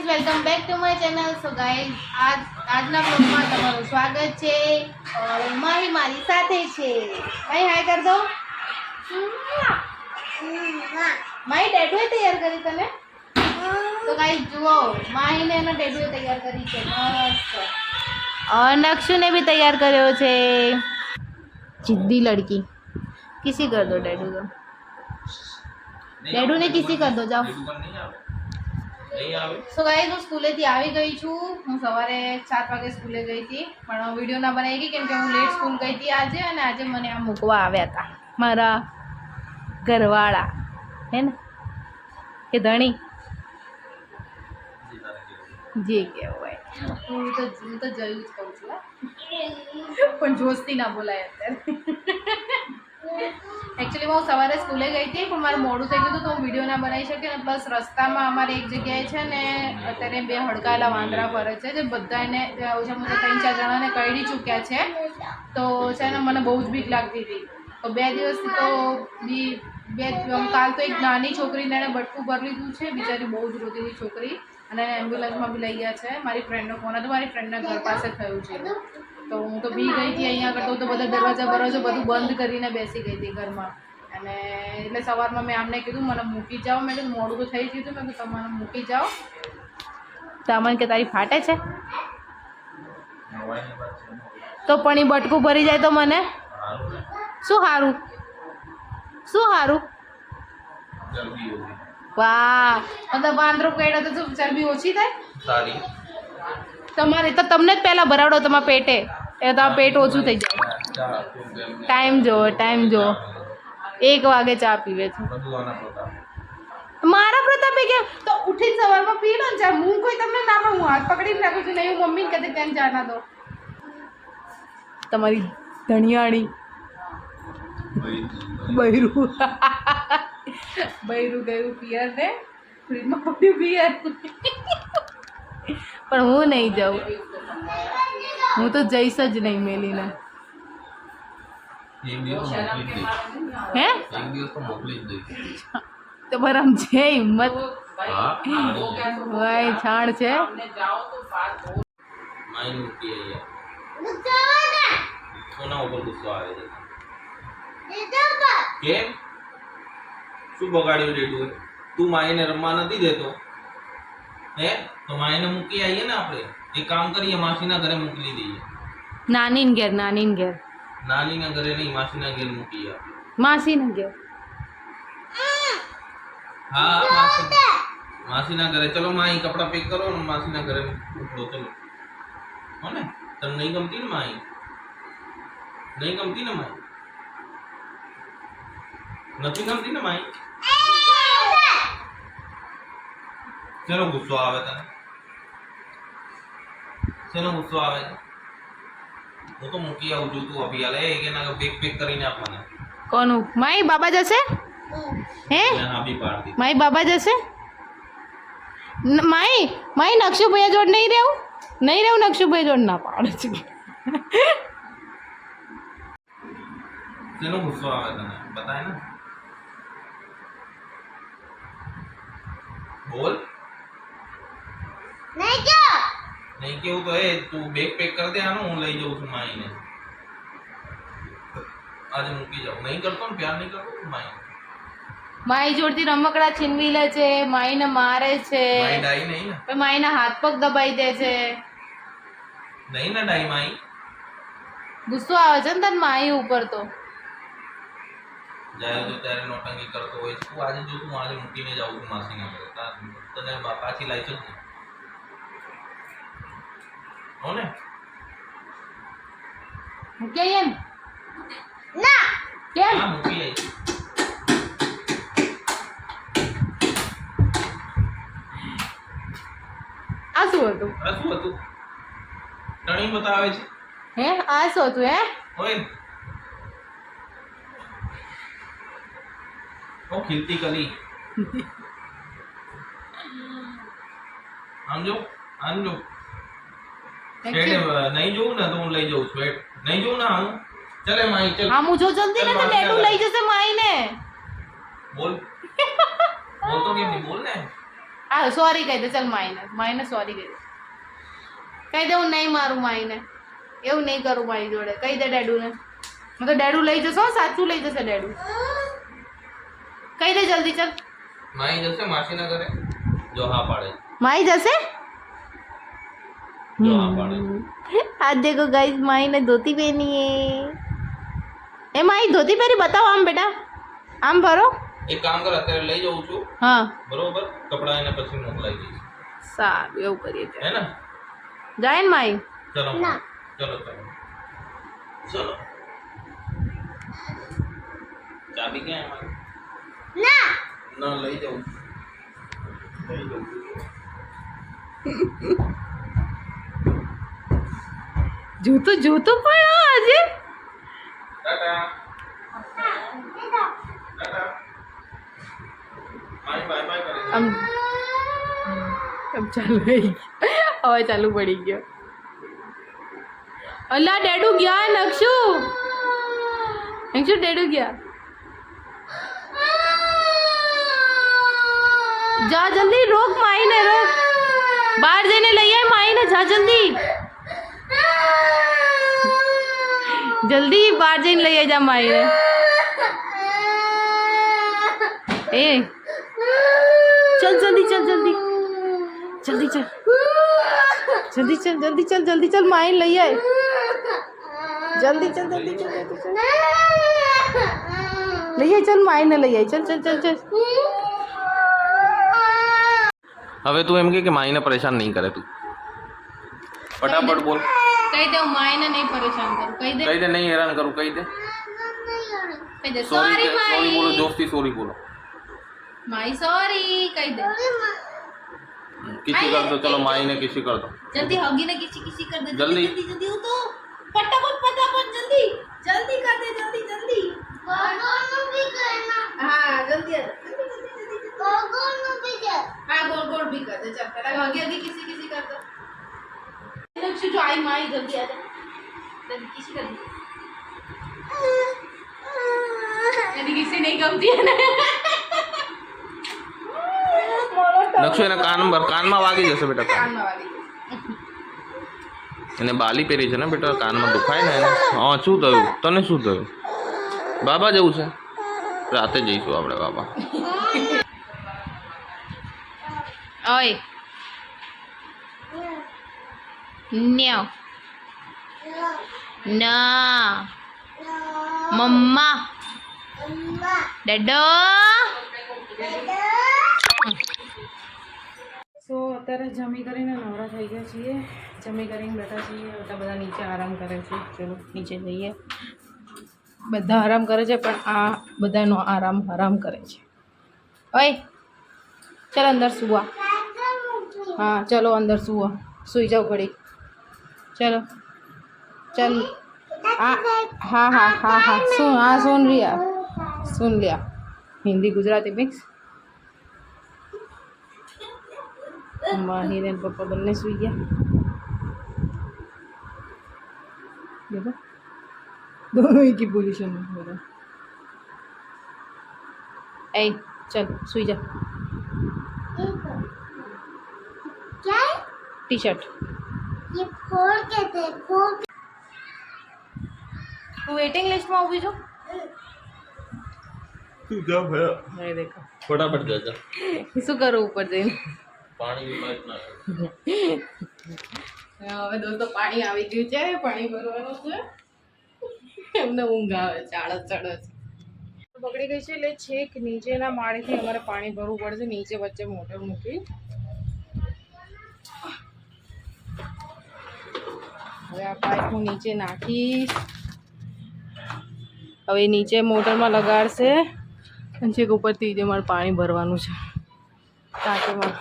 Welcome back to my channel. So guys આજના બ્લોગમાં તમારું સ્વાગત છે. માહી મારી સાથે છે. માહી હાય કર દો. માહી ડેડુએ તૈયાર કરી તને. તો ગાઈઝ જુઓ, માહીને એનો ડેડુએ તૈયાર કરી છે મસ્ત. નક્ષુને भी तैयार કર્યો છે. जिद्दी लड़की. किसी कर दो डैडू को. डैडू ने किसी कर दो जाओ. સો ગાઈઝ હું સ્કૂલેથી આવી ગઈ છું. હું સવારે 7 વાગે સ્કૂલે ગઈ હતી, પણ વિડીયો ના બનાવી ગઈ કેમ કે હું લેટ સ્કૂલ ગઈ હતી આજે. અને આજે મને આ મૂકવા આવ્યા હતા મારા ઘરવાળા, હે ને કે ધણી જે કહેવાય. હું તો જયું જ કહું છું, પણ જોશથી ના બોલાય અત્યારે. એકચ્યુઅલી હું સવારે સ્કૂલે ગઈ હતી, પણ મારું મોડું થઈ ગયું હતું તો હું વિડીયો ના બનાવી શકી. અને પ્લસ રસ્તામાં અમારે એક જગ્યાએ છે ને અત્યારે 2 હડકાયેલા વાંદરા ફરે છે, જે બધા એને ઓછામાં ઓછા 3-4 જણાને કરડી ચૂક્યા છે. તો છે ને મને બહુ જ બીક લાગતી હતી. તો 2 દિવસથી તો કાલ તો એક નાની છોકરીને એણે બટકું ભરી લીધું છે. બિચારી બહુ જ રોતી હતી છોકરી, અને એમ્બ્યુલન્સમાં બી લઈ ગયા છે. મારી ફ્રેન્ડનો ફોન હતો, મારી ફ્રેન્ડના ઘર પાસે થયું છે. તો હું તો બી ગઈ હતી અહીંયા કરતો, તો બધા દરવાજા બધું બંધ કરીને બેસી ગઈ હતી ઘરમાં. અને એટલે સવારમાં મેં આમને કીધું મને મૂકી જાઓ. મેં કીધું મોડું તો થઈ ગયું હતું, મેં કીધું તમારે મૂકી જાઓ. તો અમને કે તારી ફાટે છે, તો પણ એ બટકું ભરી જાય તો મને શું સારું, શું સારું. વાહ, મતલબ વાંદરો કઈડો તો ચરબી ઓછી થાય. તમારે તો તમને જ પહેલાં ભરાવડો તમારા પેટે, એ તમારું પેટ ઓછું થઈ જાય. ટાઈમ જુઓ 1 વાગે ચા પીવે છે. મારા પ્રતાપે કેમ તો ઉઠીને સવારમાં પી લો ને ચા. હું કોઈ તમને ના પણ હું હાથ પકડીને રાખું છું. નહીં, હું મમ્મીને કહેતી કેમ ચા ના દો. તમારી ધણિયાળી બૈરું ગયું પિયર ને ફ્રીજમાં પડ્યું પિયર. પણ હું નહીં જાઉં, હું તો જઈશ જ નહીં મેલીને. હે તો બરામ છે હિંમત ભાઈ, છાણ છે. કેમ શું બગાડ્યું ડેડુ? તું માઈને રમવા નથી દેતો હે? તો માઈને મૂકી આવીએ ને આપણે. એક કામ કરીએ, માસીના ઘરે મોકલી દઈએ. નાનીન ઘેર નાનીના ઘરે નહીં, માસીના ઘરે મૂકી આપણે. માસીના ઘેર. હા, માસીના ઘરે. ચલો માઈ કપડા પેક કરો ને માસીના ઘરે મોકલો. ચલો હો ને. તને નહીં ગમતી ને માઈ? નહીં ગમતી ને માઈ? નથી ગમતી ને માઈ? શેનો ગુસ્સો આવે તને? શેનો ગુસ્સો આવે છે? હું તો મૂકી આવું છું, તું અભી હાલે કે ના બેગ પેક કરીને આપ મને. કોનું? માઈ બાબા જશે? હે હા બી પાડતી. માઈ બાબા જશે? માઈ નક્ષુભાઈ જોડ નહીં રહેવું નક્ષુભાઈ જોડ ના પાડે છે. શેનો ગુસ્સો આવે તને? બતાય ને. બોલ. નહીં કેવું તો તું બેગ પેક કર દે આનું, હું લઈ જાઉં છું માઈને. આજે મૂકી જાઉં. નહીં કરતો ને, પ્યાર નહીં કરતો માઈ જોડથી રમકડા છીનવી લે છે, માઈને મારે છે. માઈ ડાઈ નહીં ને? માઈના હાથ પગ દબાઈ દે છે. નહીં ને ડાઈ માઈ? ગુસ્સો આવે છે ને તને માઈ ઉપર તો. જ્યારે જો ત્યારે નોટંકી કરતો હોય. તું આજે જો તું આજે મૂકીને જાઉં છું માસીના ઘરે, તને પાછી લાવી શકું હો ને? મૂકી આવીએ ને? ના કેમ? હા મૂકી આવી. આ શું હતું? ટણી બતાવે છે. હે આ શું હતું? હે ઓય ઓ ખીલતી કલી. આમ જો નહીં જોઉં ને તો હું લઈ જાઉં છું. નહીં જોઉં ને હું ચલે માઈ ચલ. આમ જો જલ્દી ને તો ડેડુ લઈ જશે માઈને. બોલ તો કેમ નહીં? બોલ ને. હા સોરી કહી દે, ચાલ માઈને સોરી કહી દે. કહી દે હું નહીં મારું માઈને, એવું નહીં કરું મારી જોડે. કહી દે ડેડુને. હું તો ડેડુ લઈ જશો, સાચું લઈ જશે ડેડુ. કહી દે જલ્દી, ચાલ. માઈ જશે માસીના ઘરે? જો હા પાડે. માઈ જશે? જો હા પાડે. आज देखो गाइस माई ने धोती पहनी है. ए माई धोती पहनी बताओ आम बेटा, आम भरो. એક કામ કર, અત્યારે લઈ જાઉં છું हाँ બરોબર, કપડા એને પછી મોકલાઈ દઈશ, સારું એવું કરીએ હે ને? જાય ને માઈ. ચલો ચલો ચલો ચલો. ચાબી ક્યાં है हमारी? ના લઈ જાઉં છું. જૂતું જૂતું પણ હો આજે. ટાટા ટાટા. મારી બાય બાય કરે છે. આમ ચાલુ થઈ ગયો, હવે ચાલુ પડી ગયો. અલ્લા ડેડુ ગયા, નક્ષુ ડેડુ ગયા. જા જલ્દી, રોક માઈને, રોક. બહાર જઈને લઈ આય માઈને, જા જલ્દી જલ્દી બહાર જઈને લઈ આય જા માઈને. એ चल जल्दी चल जल्दी जल्दी चल जल्दी चल जल्दी चल जल्दी चल माइन लई आए. जल्दी चल जल्दी चल जल्दी चल लई आए, चल माइन लई आए. चल चल चल चल. હવે તું એમ કે માઈને પરેશાન નહીં કરે, તું ફટાફટ બોલ. કહી દે હું માઈને નહીં પરેશાન કરું. કહી દે, કહી દે નહીં હેરાન કરું. કહી દે કહી દે સોરી, સોરી સોરી બોલો, માઈ, જોશથી સોરી બોલો. માઈ સોરી કહી દે. કિસી કર દો, ચલો માઈને કિસી કર દો. जल्दी होगी ना, किसी किसी कर दे जल्दी। जल्दी जल्दी. वो तो फटाफट फटाफट जल्दी जल्दी कर दे, जल्दी जल्दी. हाँ जल्दी हाँ गोल गोल भी कर दे. चल पहले आगे आगे किसी किसी कर दो. लक्ष्य जो आई माई जल्दी आ जा, जल्दी किसी कर दे. यदि किसी नहीं गमती है ना લક્ષુ એના કાનમાં વાગી જશે બેટા. કાનમાં વાગી ગઈ. એને બાલી પહેરી છે ને બેટા, કાનમાં દુખાય ને એને. હા શું થયું તને, શું થયું? બાબા જવું છે? રાતે જઈશું આપણે બાબા. ઓય ન્યો ના મમ્મા ડેડો. સો અત્યારે જમી કરીને નવરા થઈ ગયા છીએ, જમી કરીને બેઠા છીએ. બધા નીચે આરામ કરે છે. ચલો નીચે જઈએ. બધા આરામ કરે છે, પણ આ બધાનો આરામ કરે છે. ઓય ચાલ અંદર સુવા. हाँ चलो अंदर सुआ, सुई जाओ घड़ी. चलो चल. हाँ हाँ हाँ हाँ हाँ सुन, हाँ सुन लिया. हिंदी गुजराती मिक्स. माहिर एंड पप्पा बनने सुई गया. देखो दोनों एक ही पोजीशन में हो रहा. ए चल सुई जा. क्या टी शर्ट ये फोड़ के थे, फोड़ के તું વેટિંગ લિસ્ટમાં ઊભી છો? તું જા ભયા, નહીં દેખો ફટાફટ જા જા. શું કરું ઉપર જઈને? પાણી પાઇપ ના. હવે દોસ્તો પાણી આવી ગયું છે, પાણી ભરવાનું છે. એમને ઊંઘ આવે છે, આળસ ચડે છે. બગડી ગઈ છે એટલે છેક નીચેના માળેથી અમારે પાણી ભરવું પડશે. નીચે વચ્ચે મોટર મૂકી. હવે આ પાઇપ હું નીચે નાખીશ. હવે નીચે મોટરમાં લગાડશે અને છેક ઉપરથી જે મારે પાણી ભરવાનું છે ટાંકીમાં.